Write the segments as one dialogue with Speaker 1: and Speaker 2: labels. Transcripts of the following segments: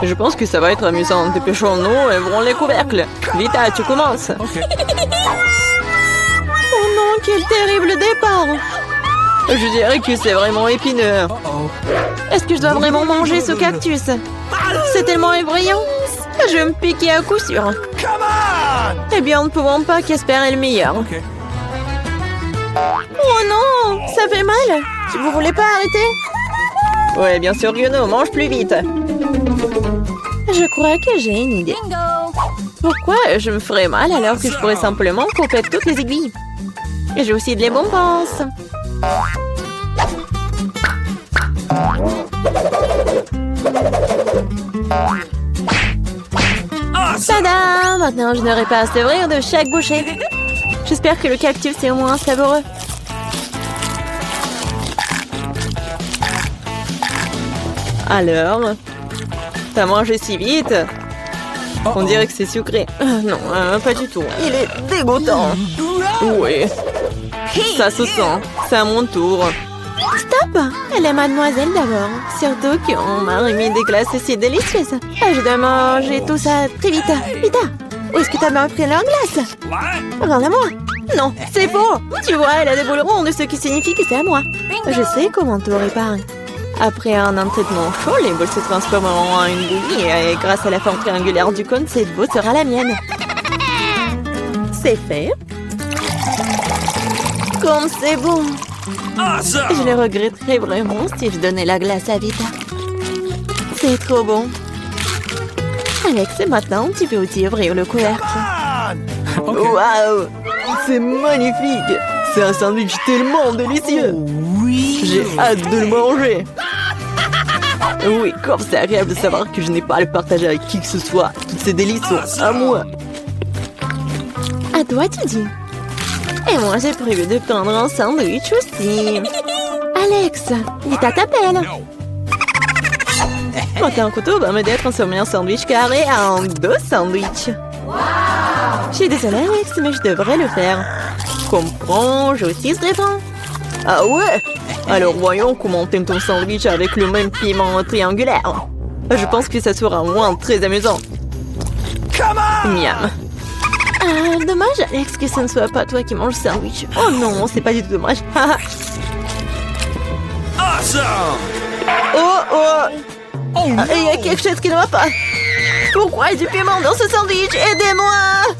Speaker 1: Je pense que ça va être amusant. Dépêchons-nous et ouvrons les couvercles. Vita, tu commences.
Speaker 2: Ok.
Speaker 1: Oh non, quel terrible départ. Je dirais que c'est vraiment épineux.
Speaker 2: Uh-oh.
Speaker 1: Est-ce que je dois vraiment manger ce cactus? C'est tellement effrayant. Je vais me piquer à coup sûr.
Speaker 2: Come on!
Speaker 1: Eh bien, nous ne pouvons pas qu'espérer le meilleur.
Speaker 2: Ok.
Speaker 1: Oh non, ça fait mal. Vous voulez pas arrêter? Ouais, bien sûr, Guno, mange plus vite. Je crois que j'ai une idée. Pourquoi je me ferais mal alors que je pourrais simplement couper toutes les aiguilles? Et j'ai aussi des bonbons. Tada! Maintenant, je n'aurai pas à s'ouvrir de chaque bouchée. J'espère que le cactus est au moins savoureux. Alors, t'as mangé si vite? On dirait que c'est sucré. Non, pas du tout. Il est dégoûtant. Oui. Ça se sent. C'est à mon tour. Stop! Elle est mademoiselle d'abord. Surtout qu'on m'a remis des glaces si délicieuses. Je dois manger tout ça très vite. Vita, où est-ce que t'as bien pris leur glace? Rends-la-moi. Non, c'est faux. Tu vois, elle a des boules rondes, ce qui signifie que c'est à moi. Je sais comment tout réparer. Après un traitement chaud, les boules se transformeront en une bouillie et grâce à la forme triangulaire du cône, cette boule sera la mienne. C'est fait. Comme c'est bon. Je le regretterais vraiment si je donnais la glace à Vita. C'est trop bon. Alex, maintenant, tu peux aussi ouvrir le couvercle. Waouh! C'est magnifique! C'est un sandwich tellement délicieux!
Speaker 2: Oui.
Speaker 1: J'ai hâte de le manger! Oui, comme c'est agréable de savoir que je n'ai pas à le partager avec qui que ce soit. Toutes ces délices sont à moi. À toi, tu dis. Et moi, j'ai prévu de prendre un sandwich aussi. Alex, Vita t'appelle. Monter un couteau va m'aider à transformer un sandwich carré en 2 sandwichs. Je suis désolée, Alex, mais je devrais le faire. Comprends, je aussi se défend. Ah ouais? Alors voyons comment t'aimes ton sandwich avec le même piment triangulaire. Je pense que ça sera au moins très amusant. Miam. Dommage, Alex, que ce ne soit pas toi qui manges le sandwich. Oh non, c'est pas du tout dommage. Oh, il y a quelque chose qui ne va pas. Pourquoi il y a du piment dans ce sandwich? Aidez-moi!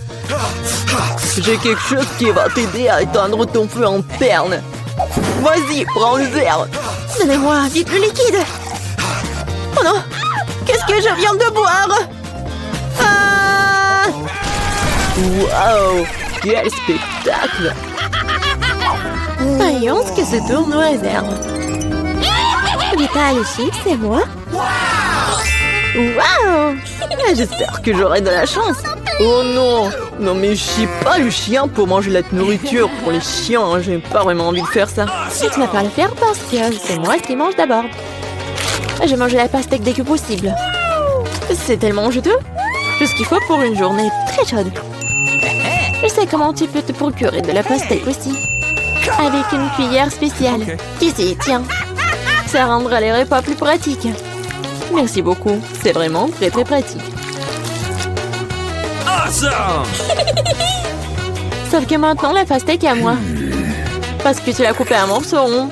Speaker 1: J'ai quelque chose qui va t'aider à éteindre ton feu interne. Vas-y, prends le verre. Donnez-moi vite le liquide. Oh non! Qu'est-ce que je viens de boire? Ah! Waouh! Quel spectacle! Voyons ce que ce tour nous réserve. Vita, les chips, c'est moi? Waouh! J'espère que j'aurai de la chance. Oh non! Non mais je suis pas le chien pour manger la nourriture pour les chiens. J'ai pas vraiment envie de faire ça. Et tu vas pas le faire parce que c'est moi qui mange d'abord. Je mange la pastèque dès que possible. C'est tellement juteux. Tout ce qu'il faut pour une journée très chaude. Je sais comment tu peux te procurer de la pastèque aussi. Avec une cuillère spéciale. Ici, tiens. Ça rendra les repas plus pratiques. Merci beaucoup. C'est vraiment très très pratique. Sauf que maintenant, la pastèque est à moi. Parce que tu l'as coupée à morceaux ronds.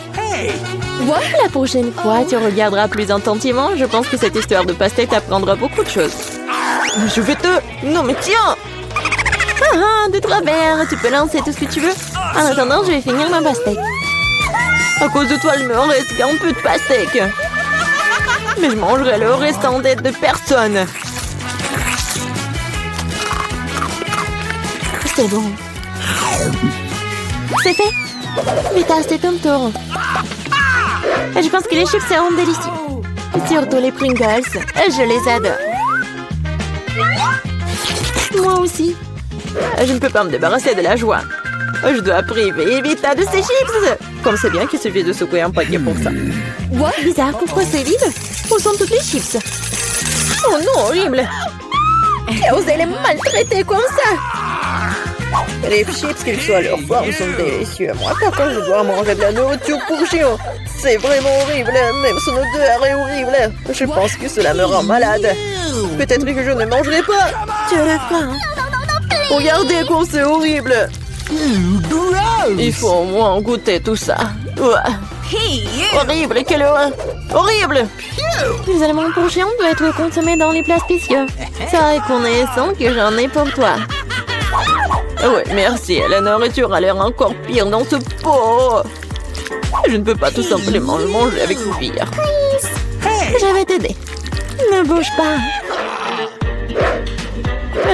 Speaker 1: La prochaine fois, tu regarderas plus attentivement. Je pense que cette histoire de pastèque t'apprendra beaucoup de choses. Je vais te... Non mais tiens! De travers, tu peux lancer tout ce que tu veux. En attendant, je vais finir ma pastèque. À cause de toi, il me reste un peu de pastèque. Mais je mangerai le restant d'aide de personne. C'est bon. C'est fait. Vita, c'est ton tour. Je pense que les chips seront délicieux. Surtout les Pringles. Je les adore. Moi aussi. Je ne peux pas me débarrasser de la joie. Je dois priver Vita de ses chips. Comme c'est bien qu'il suffit de secouer un paquet pour ça. Bizarre, pourquoi c'est vide? Où sont toutes les chips? Oh non, horrible. Et osez les maltraiter comme ça. Les chips, qu'ils soient à leur forme, sont délicieux. Moi, par contre, je dois manger de la nourriture pour chiens. C'est vraiment horrible. Même son odeur est horrible. Je pense que cela me rend malade. Peut-être que je ne mangerai pas. Tu as la faim. Regardez comme c'est horrible. Il faut au moins goûter tout ça. Horrible, quelle horreur. Horrible.
Speaker 3: Les aliments pour chiens doivent être consommés dans les plats spéciaux.
Speaker 1: Ça reconnaissant que j'en ai pour toi. Ouais, merci. La nourriture a l'air encore pire dans ce pot. Je ne peux pas tout simplement le manger avec une cuillère.
Speaker 3: Je vais t'aider. Ne bouge pas.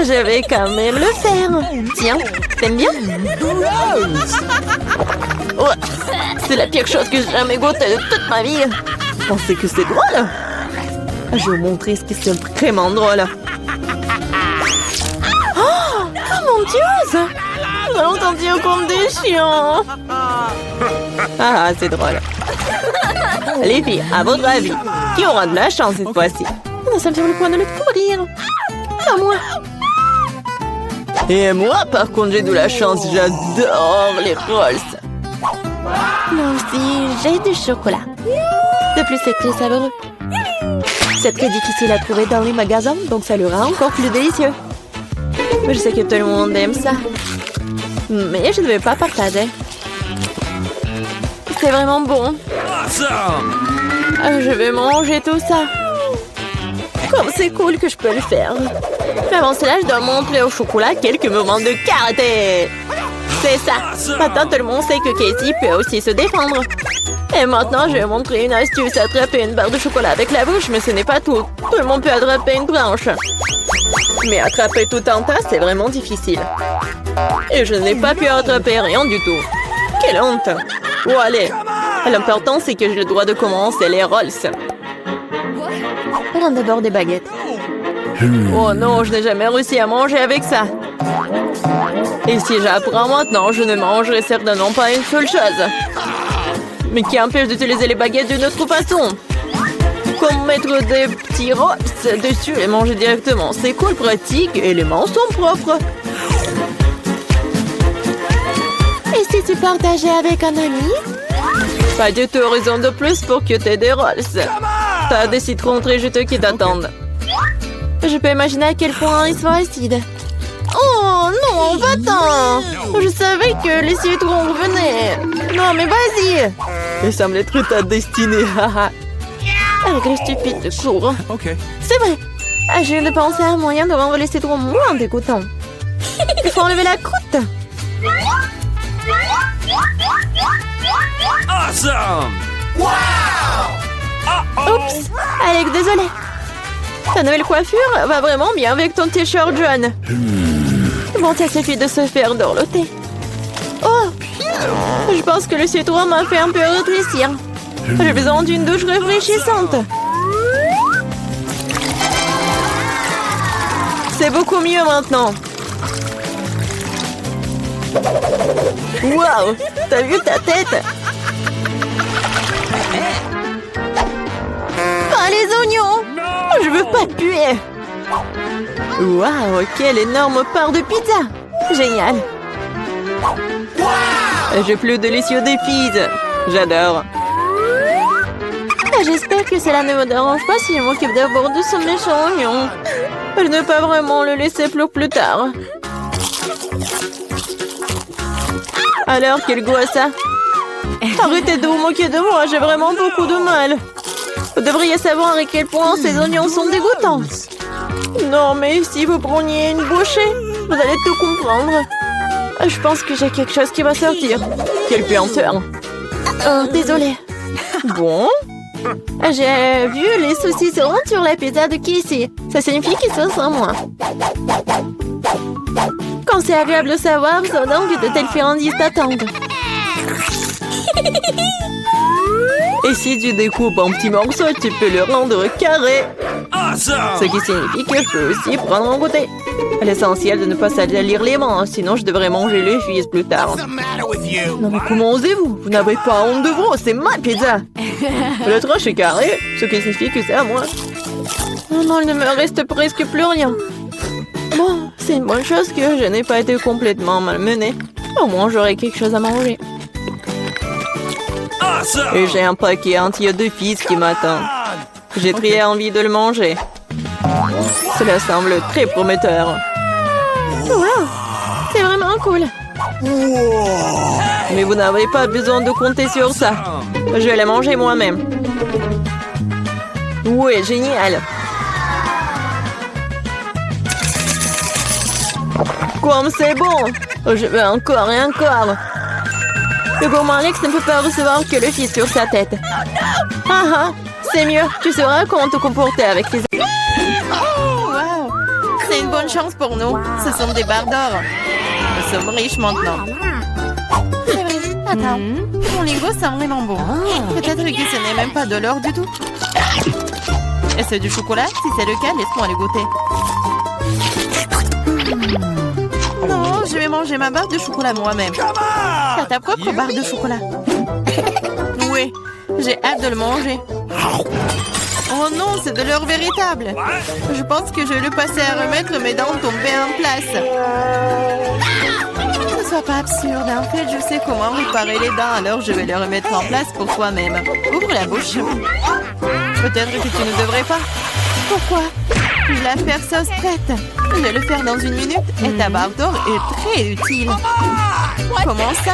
Speaker 1: Je vais quand même le faire.
Speaker 3: Tiens, t'aimes bien?
Speaker 1: Ouais, c'est la pire chose que j'ai jamais goûtée de toute ma vie. Pensez que c'est drôle? Je vais vous montrer ce qui est vraiment drôle.
Speaker 3: Oh mon Dieu!
Speaker 1: Nous allons sentir comme des chiens. Ah, c'est drôle. Les filles, à votre avis, qui aura de la chance cette fois-ci?
Speaker 3: Nous sommes sur le point de le courir. Pas moi.
Speaker 1: Et moi, par contre, j'ai de la chance. J'adore les rolls.
Speaker 3: Moi aussi, j'ai du chocolat. De plus, c'est très savoureux. C'est très difficile à trouver dans les magasins, donc ça le rend encore plus délicieux.
Speaker 1: Je sais que tout le monde aime ça. Mais je ne vais pas partager. C'est vraiment bon. Je vais manger tout ça. Comme c'est cool que je peux le faire. Mais avant cela, je dois montrer au chocolat quelques moments de karaté. C'est ça. Maintenant, tout le monde sait que Casey peut aussi se défendre. Et maintenant, je vais montrer une astuce. Attraper une barre de chocolat avec la bouche, mais ce n'est pas tout. Tout le monde peut attraper une branche. Mais attraper tout un tas, c'est vraiment difficile. Et je n'ai pas pu attraper rien du tout. Quelle honte. Oh, allez. L'important, c'est que j'ai le droit de commencer les rolls.
Speaker 3: Prends d'abord des baguettes.
Speaker 1: Oh non, je n'ai jamais réussi à manger avec ça. Et si j'apprends maintenant, je ne mangerai certainement pas une seule chose. Mais qui empêche d'utiliser les baguettes d'une autre façon? Comme mettre des petits rolls dessus et manger directement. C'est cool, pratique et les mains sont propres.
Speaker 3: Et si tu partageais avec un ami?
Speaker 1: Pas du tout raison de plus pour que tu aies des rolls. T'as des citrons très juteux qui t'attendent.
Speaker 3: Je peux imaginer à quel point ils sont acides.
Speaker 1: Oh non, va-t'en! Je savais que les citrons revenaient. Non, mais vas-y! Il semble être ta destinée.
Speaker 3: Avec les stupides cours.
Speaker 2: Okay.
Speaker 3: C'est vrai. Je viens de penser à un moyen de rendre les citrons moins dégoûtants. Il faut enlever la croûte.
Speaker 2: Awesome!
Speaker 3: Oups. Alex, désolé.
Speaker 1: Ta nouvelle coiffure va vraiment bien avec ton t-shirt jaune.
Speaker 3: Bon, ça suffit de se faire dorloter.
Speaker 1: Oh! Je pense que le citron m'a fait un peu rétrécir. J'ai besoin d'une douche rafraîchissante. C'est beaucoup mieux maintenant. Waouh! T'as vu ta tête? Pas les oignons! Je veux pas puer. Waouh! Quelle énorme part de pizza! Génial! J'ai plus délicieux des pizzas. J'adore.
Speaker 3: J'espère que cela ne me dérange pas si je m'occupe d'abord de ce méchant oignon.
Speaker 1: Je ne peux pas vraiment le laisser pour plus tard. Alors, quel goût a ça? Arrêtez de vous moquer de moi, j'ai vraiment beaucoup de mal. Vous devriez savoir à quel point ces oignons sont dégoûtants. Non, mais si vous preniez une bouchée, vous allez tout comprendre. Je pense que j'ai quelque chose qui va sortir. Quelle puanteur.
Speaker 3: Oh, désolée.
Speaker 1: Bon?
Speaker 3: J'ai vu les saucissons sur la pizza de Casey. Ça signifie qu'ils sont sans moi.
Speaker 1: Quand c'est agréable de savoir, c'est donc de telles friandises t'attendent. Et si tu découpes en petits morceaux, tu peux le rendre carré. Ce qui signifie que je peux aussi prendre un goûter. L'essentiel de ne pas salir les mains, sinon je devrais manger les fils plus tard. Non mais comment osez-vous? Vous n'avez pas honte de vous, c'est ma pizza. Le tranche est carré, ce qui signifie que c'est à moi.
Speaker 3: Oh non, il ne me reste presque plus rien.
Speaker 1: Bon, c'est une bonne chose que je n'ai pas été complètement malmenée. Au moins, j'aurai quelque chose à manger. Et j'ai un paquet entier de fils qui m'attend. J'ai très envie de le manger. Cela semble très prometteur.
Speaker 3: Wow! C'est vraiment cool.
Speaker 1: Mais vous n'avez pas besoin de compter sur ça. Je vais les manger moi-même. Ouais, génial. Comme c'est bon. Je veux encore et encore. Le gourmand Alex ne peut pas recevoir que le fils sur sa tête. Ah ah, c'est mieux. Tu sauras comment te comporter avec les... Wow, c'est une bonne chance pour nous. Ce sont des barres d'or. Nous sommes riches maintenant. C'est vrai. Attends, mon lingot sent vraiment bon. Peut-être que ce n'est même pas de l'or du tout. Et c'est du chocolat? Si c'est le cas, laisse-moi le goûter. Non, je vais manger ma barre de chocolat moi-même. T'as ta propre barre de chocolat. Oui, j'ai hâte de le manger. Oh non, c'est de l'or véritable. Je pense que je vais le passer à remettre mes dents tombées en place. Ne sois pas absurde. En fait, je sais comment réparer les dents, alors je vais les remettre en place pour toi-même. Ouvre la bouche. Peut-être que tu ne devrais pas. Pourquoi? Je la faire sauce prête. Je vais le faire dans 1 minute et ta barre d'or est très utile. Comment ça?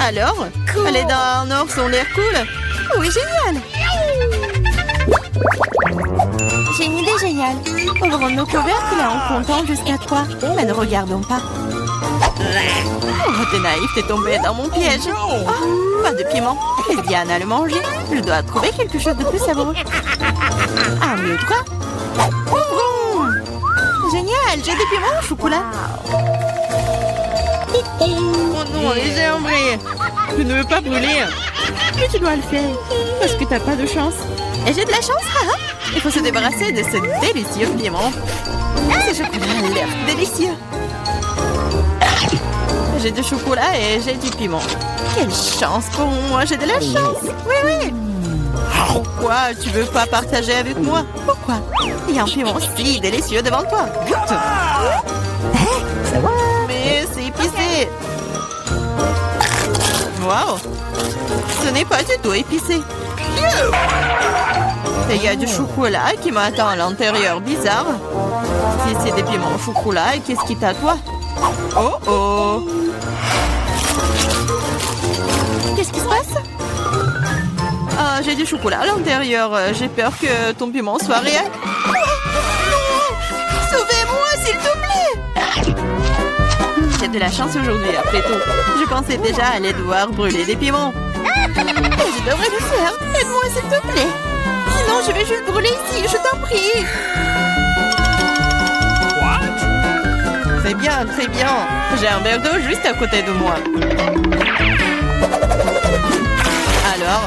Speaker 1: Alors, les dents en or sont l'air cool? Oui, génial! J'ai une idée géniale. Ouvrons nos couvercles en comptant jusqu'à 3. Mais ne regardons pas. Oh, t'es naïf, t'es tombé dans mon piège. Oh, pas de piment. Et Diane a le manger. Je dois trouver quelque chose de plus savoureux. 1, 2, 3. Ouvrons! Génial, j'ai des piments au chocolat. Oh non, les jambes. Je ne veux pas brûler. Mais tu dois le faire. Parce que t'as pas de chance. Et j'ai de la chance, haha. Il faut se débarrasser de ce délicieux piment. Ce chocolat a l'air délicieux. J'ai du chocolat et j'ai du piment. Quelle chance pour moi, j'ai de la chance. Oui, oui. Pourquoi tu veux pas partager avec moi? Pourquoi? Il y a un piment si délicieux devant toi. Goûte. Mais c'est épicé. Wow. Ce n'est pas du tout épicé. Et il y a du chocolat qui m'attend à l'intérieur. Bizarre. Si c'est des piments au chocolat, qu'est-ce qui t'attend? Oh oh. Qu'est-ce qui se passe? Ah, j'ai du chocolat à l'intérieur. J'ai peur que ton piment soit réel. Oh, non! Sauvez-moi, s'il te plaît! J'ai de la chance aujourd'hui, après tout. Je pensais déjà aller devoir brûler des piments. Et je devrais le faire. Aide-moi, s'il te plaît. Sinon, je vais juste brûler ici, je t'en prie. C'est bien, très bien. J'ai un verre d'eau juste à côté de moi. Alors,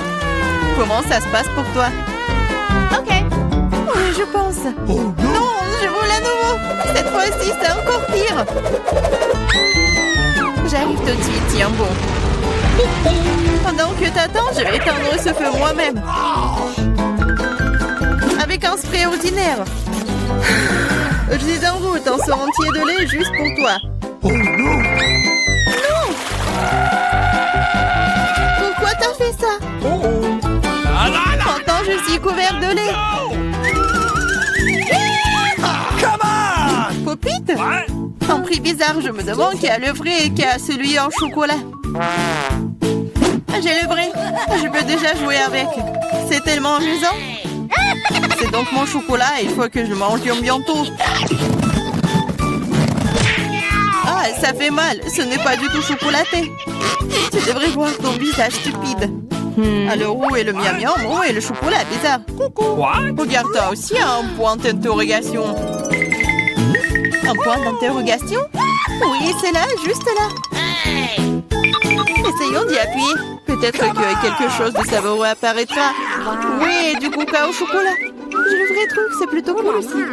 Speaker 1: comment ça se passe pour toi? Ok. Oui, je pense. Non, je roule à nouveau. Cette fois-ci, c'est encore pire. J'arrive tout de suite, tiens bon. Pendant que t'attends, je vais éteindre ce feu moi-même. Avec un spray ordinaire. Je suis en route, un seau entier de lait juste pour toi.
Speaker 2: Oh non!
Speaker 1: Non! Pourquoi t'as fait ça? Pourtant, je suis couvert de lait.
Speaker 2: Come on!
Speaker 1: Popite? Un prix bizarre, je me demande qui a le vrai et qui a celui en chocolat. J'ai le vrai. Je peux déjà jouer avec. C'est tellement amusant. C'est donc mon chocolat et il faut que je le mange bientôt. Ah, ça fait mal. Ce n'est pas du tout chocolaté. Tu devrais voir ton visage stupide. Alors où est le miam miam? Où est le chocolat bizarre? Regarde, toi aussi un point d'interrogation. Un point d'interrogation? Oui, c'est là, juste là. Essayons d'y appuyer. Peut-être que quelque chose de savoureux apparaîtra. Oui, du coca au chocolat. J'ai le vrai truc, c'est plutôt cool aussi.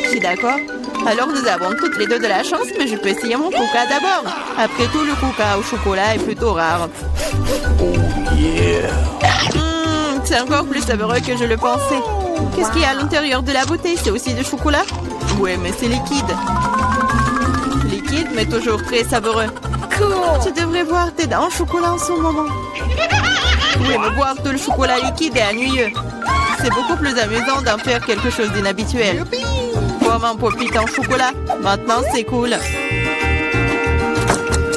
Speaker 1: Je suis d'accord. Alors nous avons toutes les deux de la chance, mais je peux essayer mon coca d'abord. Après tout, le coca au chocolat est plutôt rare.
Speaker 2: Yeah!
Speaker 1: C'est encore plus savoureux que je le pensais. Qu'est-ce qu'il y a à l'intérieur de la bouteille? C'est aussi du chocolat? Ouais, mais c'est liquide. Liquide, mais toujours très savoureux. Tu devrais voir tes dents en chocolat en ce moment. Oui, mais boire tout le chocolat liquide est ennuyeux. C'est beaucoup plus amusant d'en faire quelque chose d'inhabituel. Comme un pop-it en chocolat. Maintenant, c'est cool.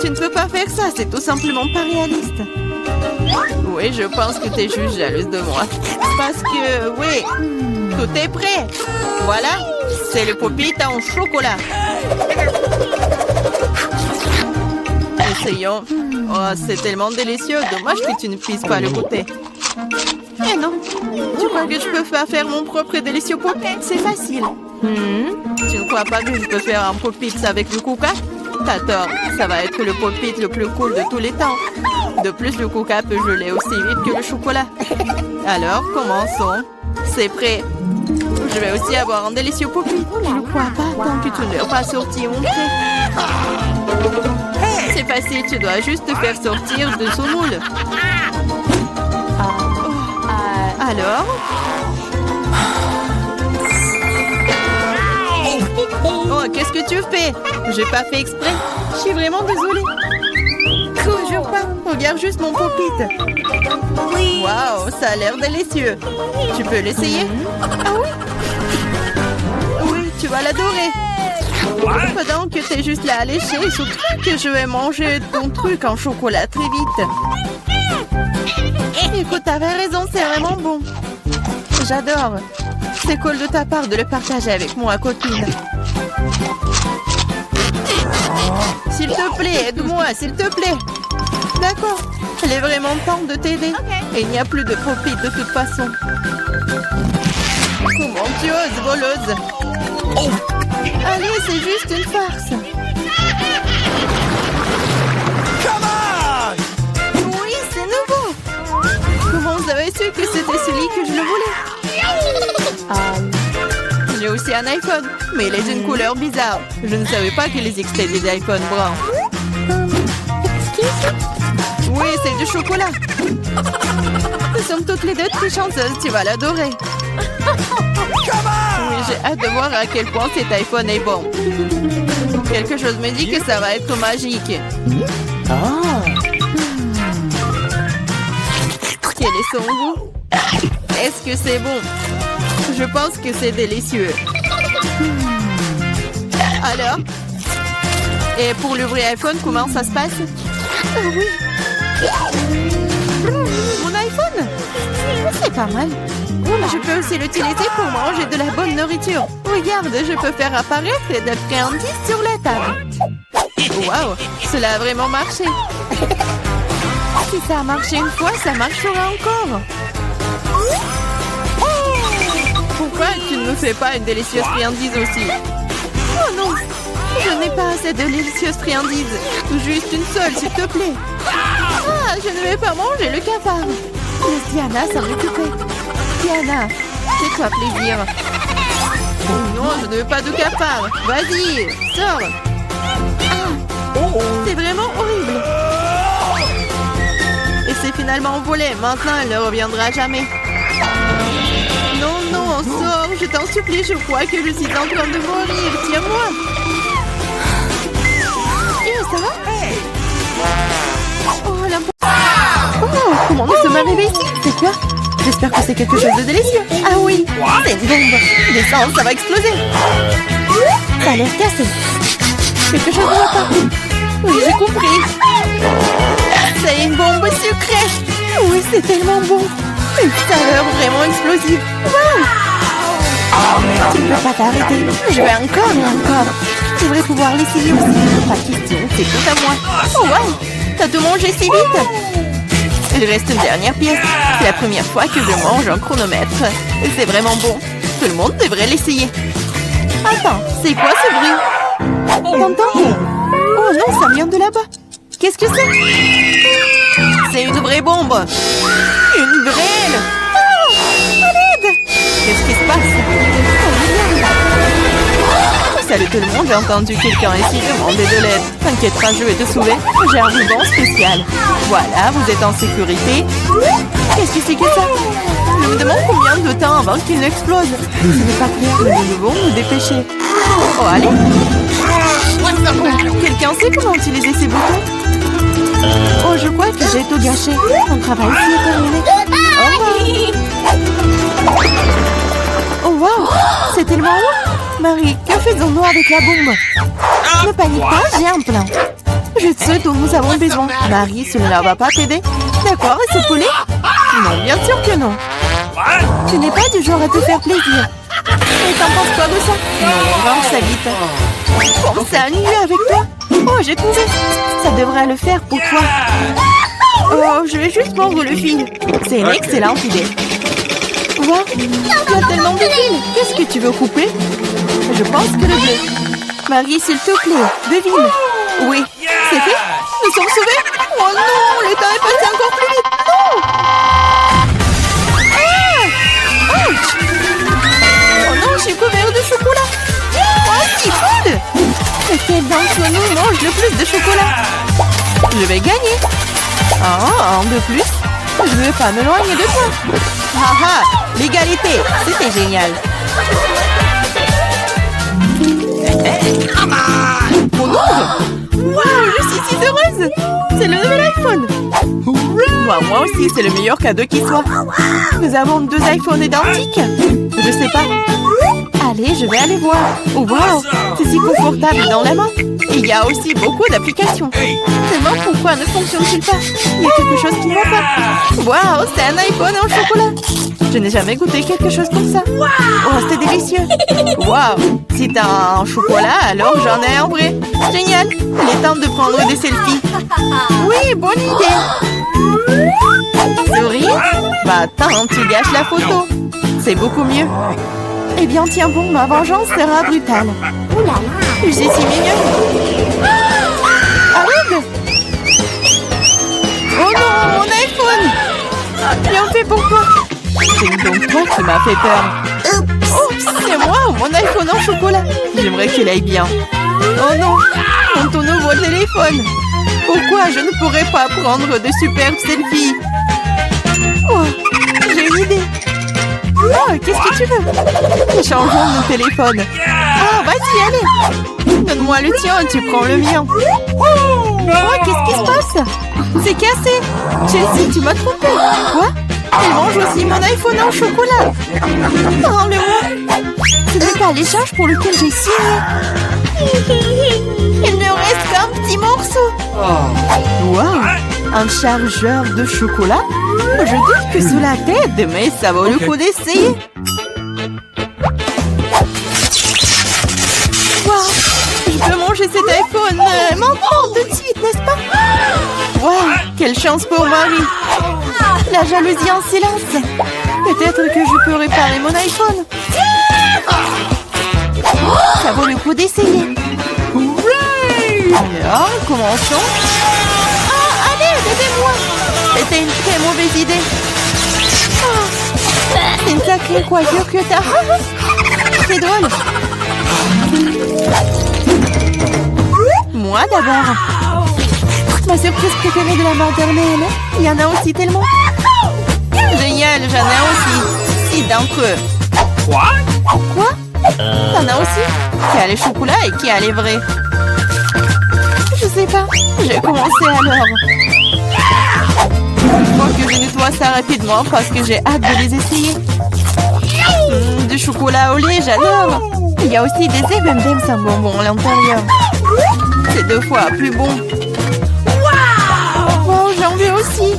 Speaker 1: Tu ne peux pas faire ça, c'est tout simplement pas réaliste. Oui, je pense que tu es juste jalouse de moi. Parce que, oui, tout est prêt. Voilà, c'est le pop-it en chocolat. Essayons. Oh, c'est tellement délicieux. Dommage que tu ne puisses pas le goûter. Eh non. Tu crois que je peux pas faire mon propre délicieux pop-it? C'est facile. Tu ne crois pas que je peux faire un pop-it avec du coca? T'as tort. Ça va être le pop-it le plus cool de tous les temps. De plus, le coca peut geler aussi vite que le chocolat. Alors, commençons. C'est prêt. Je vais aussi avoir un délicieux pop-it. Je ne crois pas tant que tu n'as pas sorti mon prêt. C'est facile, tu dois juste te faire sortir de son moule. Alors? Oh, qu'est-ce que tu fais? J'ai pas fait exprès. Je suis vraiment désolée. Toujours pas. Regarde juste mon pop-it. Waouh, ça a l'air délicieux. Tu peux l'essayer? Ah oui? Oui, tu vas l'adorer. Pendant que t'es juste là à lécher, surtout que je vais manger ton truc en chocolat très vite. Écoute, t'avais raison, c'est vraiment bon. J'adore. C'est cool de ta part de le partager avec moi, copine. S'il te plaît, aide-moi, s'il te plaît. D'accord. Il est vraiment temps de t'aider. Et il n'y a plus de pop-it de toute façon. Comment tu oses, voleuse? Allez, c'est juste une farce. Oui, c'est nouveau. Comment vous avez su que c'était celui que je le voulais? J'ai aussi un iPhone, mais il est d'une couleur bizarre. Je ne savais pas qu'il existait des iPhones bruns. Oui, c'est du chocolat. Nous sommes toutes les deux très chanceuses, tu vas l'adorer. Oui, j'ai hâte de voir à quel point cet iPhone est bon. Quelque chose me dit que ça va être magique. Quel est son goût? Est-ce que c'est bon? Je pense que c'est délicieux. Alors? Et pour l'ouvrir iPhone, comment ça se passe? Oh oui. Mon iPhone? C'est pas mal. Je peux aussi l'utiliser pour manger de la bonne nourriture. Regarde, je peux faire apparaître des friandises sur la table. Waouh, cela a vraiment marché. Si ça a marché une fois, ça marchera encore. Pourquoi tu ne me fais pas une délicieuse friandise aussi? Oh non, je n'ai pas assez de délicieuses friandises. Juste une seule, s'il te plaît. Ah, je ne vais pas manger le cafard. Laisse Diana s'en occuper. Diana, fais-toi plaisir. Oh non, je ne veux pas de cafard. Vas-y, sors. C'est vraiment horrible. Et c'est finalement volé. Maintenant, elle ne reviendra jamais. Non, non, sors. Je t'en supplie, je crois que je suis en train de mourir. Tiens-moi. Ça va? Oh, la... Oh, comment nous sommes arrivés ici? C'est quoi? J'espère que c'est quelque chose de délicieux. Ah oui, c'est une bombe. Descends, ça va exploser. Ça a l'air cassé. Quelque chose ne va pas. Oui, j'ai compris. C'est une bombe sucrée. Oui, c'est tellement bon. Une saveur vraiment explosive. Wow. Tu ne peux pas t'arrêter. Je vais encore et encore. Je devrais pouvoir l'essayer aussi. Pas question, c'est tout à moi. Oh wow, t'as tout mangé si vite. Il reste une dernière pièce. C'est la première fois que je mange un chronomètre. C'est vraiment bon. Tout le monde devrait l'essayer. Attends, c'est quoi ce bruit? T'entends? Oh non, ça vient de là-bas. Qu'est-ce que c'est? C'est une vraie bombe. Une vraie. Oh, à l'aide. Qu'est-ce qui se passe? Salut tout le monde, j'ai entendu quelqu'un ici demander de l'aide. T'inquiète pas, je vais te sauver. J'ai un ruban spécial. Voilà, vous êtes en sécurité. Qu'est-ce que c'est que ça? Je me demande combien de temps avant qu'il n'explose. Ce n'est pas clair, mais nous devons nous dépêcher. Oh, allez. Oh, quelqu'un sait comment utiliser ces boutons? Oh, je crois que j'ai tout gâché. Mon travail ici est terminé. Au revoir. Oh, wow. C'est tellement haut. Marie, que faisons-nous avec la bombe? Ne panique pas, j'ai un plan. Je sais dont nous avons besoin. Marie, cela ne va pas t'aider. D'accord, et ce poulet? Non, bien sûr que non. Tu n'es pas du genre à te faire plaisir. Et t'en penses quoi de ça? Non, range ça vite. Bon, c'est ennuyeux avec toi. Oh, j'ai trouvé. Ça devrait le faire pour toi. Oh, je vais juste mordre le fil. C'est une excellente idée. Wow, il y a tellement de fils. Qu'est-ce que tu veux couper? Je pense que le bleu. Marie, s'il te plaît, devine. Oui, c'est fait. Nous sommes sauvés. Oh non, le temps est passé encore plus vite. Non. Ah! Ouch! Oh non, je suis couvert de chocolat. Oh, c'est cool. Lequel d'entre nous mange le plus de chocolat? Je vais gagner. Ah, un de plus. Je ne veux pas m'éloigner de toi. Haha, l'égalité, c'était génial. Mon ongle. Wow, je suis si heureuse. C'est le nouvel iPhone. Moi aussi, c'est le meilleur cadeau qui soit. Nous avons 2 iPhones identiques. Je sais pas. Allez, je vais aller voir. Oh, wow, c'est si confortable dans la main. Et il y a aussi beaucoup d'applications. Seulement, pourquoi ne fonctionne-t-il pas? Il y a quelque chose qui ne va pas. Wow, c'est un iPhone en chocolat. Je n'ai jamais goûté quelque chose comme ça. Oh, c'est délicieux. Wow, si t'as un chocolat, alors j'en ai un vrai. Génial. Il est temps de prendre des selfies. Oui, bonne idée. Souris? Bah attends, tu gâches la photo. C'est beaucoup mieux. Eh bien, tiens bon, ma vengeance sera brutale. Je suis si mignonne. Arrête! Oh non, mon iPhone! Bien fait pour toi. C'est donc toi qui m'as fait peur. Oh, c'est moi, mon iPhone en chocolat. J'aimerais qu'il aille bien. Oh non, ton nouveau téléphone. Pourquoi je ne pourrais pas prendre de superbes selfies? Oh, j'ai une idée. Oh, qu'est-ce que tu veux? Échangeons nos téléphones. Ah, vas-y, allez. Donne-moi le tien, tu prends le mien. Oh, qu'est-ce qui se passe? C'est cassé. Chelsea, tu m'as trompé. Quoi? Elle mange aussi mon iPhone en chocolat. Oh, le moi. Ce n'est pas l'échange pour lequel j'ai signé. Il ne reste qu'un petit morceau. Wow, un chargeur de chocolat? Je doute que cela t'aide, mais ça vaut le coup d'essayer. Wow, je peux manger cet iPhone maintenant tout de suite, n'est-ce pas? Wow, quelle chance pour Marie. La jalousie en silence. Peut-être que je peux réparer mon iPhone. Ça vaut le coup d'essayer. Alors, commençons. Ah, allez, aidez-moi. C'était une très mauvaise idée. Oh, c'est une sacrée coiffure que t'as. C'est drôle. Moi d'abord. Ma surprise préférée de la maternelle. Il y en a aussi tellement. Génial, j'en ai aussi. 6 d'entre eux. Quoi? T'en as aussi? Qui a les chocolats et qui a les vrais? Je sais pas. J'ai commencé alors. Il faut que je nettoie ça rapidement parce que j'ai hâte de les essayer. Du chocolat au lait, j'adore. Il y a aussi des M&M's sans bonbons à l'intérieur. C'est 2 fois plus bon. Wow, j'en veux aussi.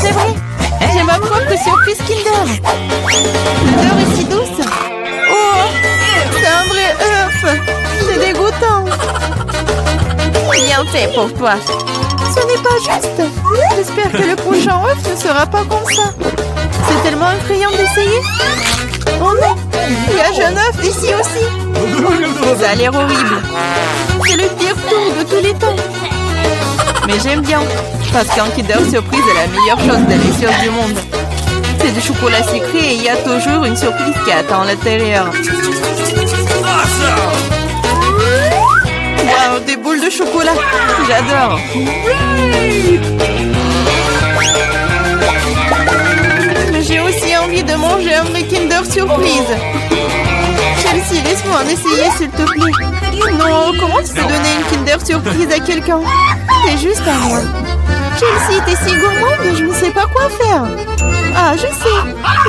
Speaker 1: C'est vrai. J'ai ma propre surprise Kinder. L'odeur est si douce. Oh, c'est un vrai œuf. C'est dégoûtant. Bien fait pour toi. Ce n'est pas juste. J'espère que le prochain œuf ne sera pas comme ça. C'est tellement effrayant d'essayer. Oh non, il y a un œuf ici aussi. Ça a l'air horrible. C'est le pire tour de tous les temps. Mais j'aime bien, parce qu'un Kinder Surprise est la meilleure chose délicieuse du monde. C'est du chocolat sucré et il y a toujours une surprise qui attend à l'intérieur. Wow, des boules de chocolat. J'adore. Mais j'ai aussi envie de manger un vrai Kinder Surprise. Chelsea, laisse-moi en essayer, s'il te plaît. Non, comment tu peux donner une Kinder Surprise à quelqu'un? C'est juste à moi. Chelsea, t'es si gourmande, je ne sais pas quoi faire. Ah, je sais.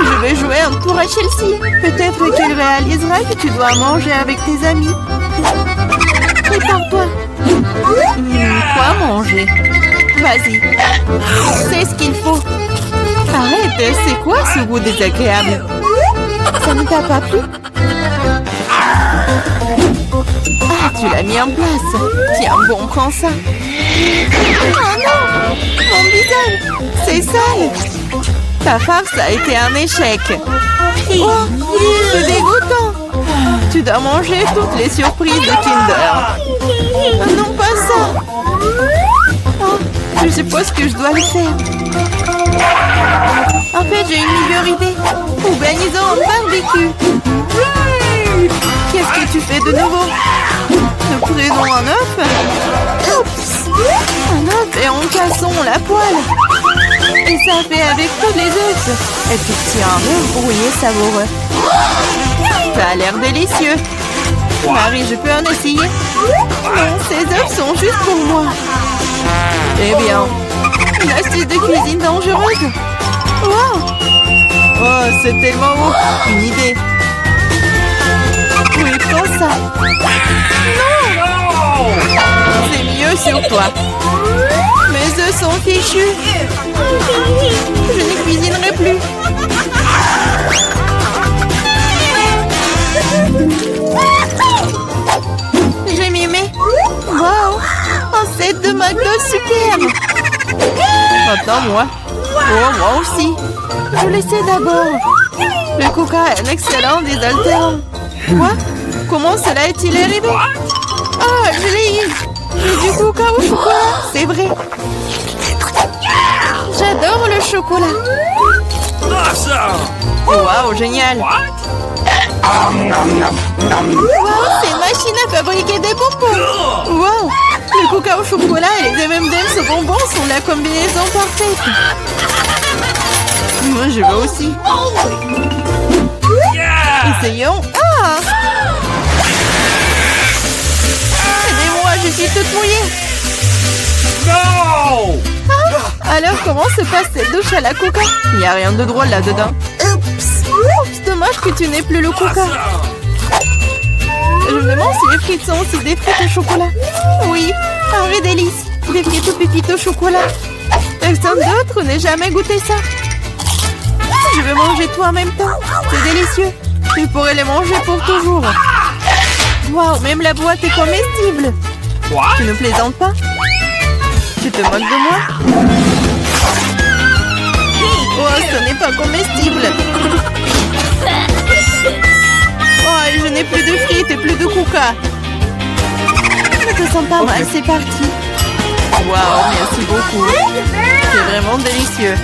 Speaker 1: Je vais jouer un tour à Chelsea. Peut-être qu'elle réalisera que tu dois manger avec tes amis. Prépare-toi. Quoi manger? Vas-y. C'est ce qu'il faut. Arrête, c'est quoi ce goût désagréable? Ça ne t'a pas plu? Ah, tu l'as mis en place. Tiens, bon, prends ça. Oh non! Mon visage! C'est sale! Ta farce a été un échec. Oh, c'est dégoûtant! Tu dois manger toutes les surprises de Kinder. Non, pas ça! Oh, je suppose que je dois le faire. En fait, j'ai une meilleure idée. Organisons un barbecue. Qu'est-ce que tu fais de nouveau? Nous prenons un œuf. Oups! Un œuf et en cassons la poêle. Et ça fait avec tous les œufs. Et puis tiens, un œuf brouillé savoureux. Ça a l'air délicieux. Marie, je peux en essayer? Non, ces œufs sont juste pour moi. Eh bien, une astuce de cuisine dangereuse. Wow! Oh, c'est tellement beau. Une idée. Oui, prends ça. Non! C'est mieux sur toi. Mes œufs sont fichus. Je ne cuisinerai plus. J'ai mimé. Wow! Un set de McDo superbe. Maintenant, moi. Oh, moi aussi. Je le sais d'abord. Le coca est un excellent désaltérant. Quoi? Comment cela est-il arrivé? Ah, je l'ai eu. J'ai du coca au chocolat, c'est vrai. J'adore le chocolat. Waouh, génial. Waouh, c'est une machine à fabriquer des bonbons. Waouh, le coca au chocolat et les M&M's au bonbons sont la combinaison parfaite. Moi, je veux aussi. Essayons. Ah! Aidez-moi, je suis toute mouillée.
Speaker 2: No!
Speaker 1: Ah, alors, comment se passe cette douche à la coca? Il n'y a rien de drôle là-dedans. Oups, dommage que tu n'aies plus le coca. Je me demande si les frites sont aussi des frites au chocolat. Oui, un vrai délice. Des frites tout petites au chocolat. Personne d'autre n'ait jamais goûté ça. Je vais manger tout en même temps. C'est délicieux. Tu pourrais les manger pour toujours. Waouh, même la boîte est comestible. Tu ne plaisantes pas? Tu te moques de moi? Oh, ce n'est pas comestible. Oh, je n'ai plus de frites et plus de coca. Je te sens pas mal, c'est parti. Waouh, merci beaucoup. C'est vraiment délicieux.